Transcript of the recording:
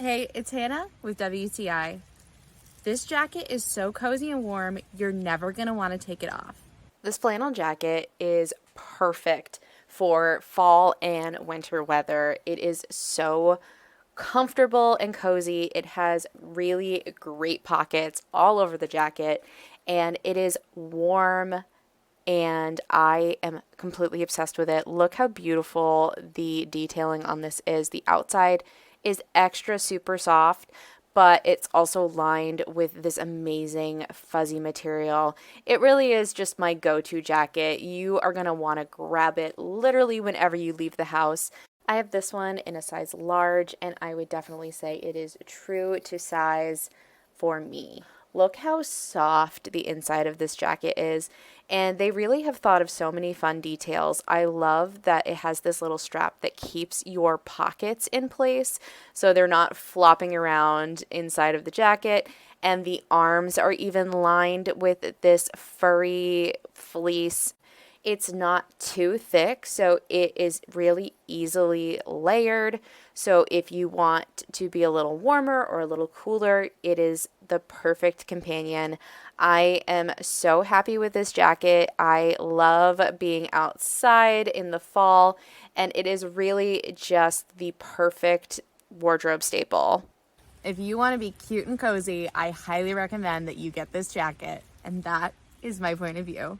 Hey, it's Hannah with WTI. This jacket is so cozy and warm, you're never going to want to take it off. This flannel jacket is perfect for fall and winter weather. It is so comfortable and cozy. It has really great pockets all over the jacket, and it is warm, and I am completely obsessed with it. Look how beautiful the detailing on this is. The outside is extra super soft, but it's also lined with this amazing fuzzy material. It really is just my go-to jacket. You are going to want to grab it literally whenever you leave the house. I have this one in a size large, and I would definitely say it is true to size for me. Look how soft the inside of this jacket is, and they really have thought of so many fun details. I love that it has this little strap that keeps your pockets in place so they're not flopping around inside of the jacket, and the arms are even lined with this furry fleece. It's not too thick, so it is really easily layered. So if you want to be a little warmer or a little cooler, it is the perfect companion. I am so happy with this jacket. I love being outside in the fall, and it is really just the perfect wardrobe staple. If you want to be cute and cozy, I highly recommend that you get this jacket, and that is my point of view.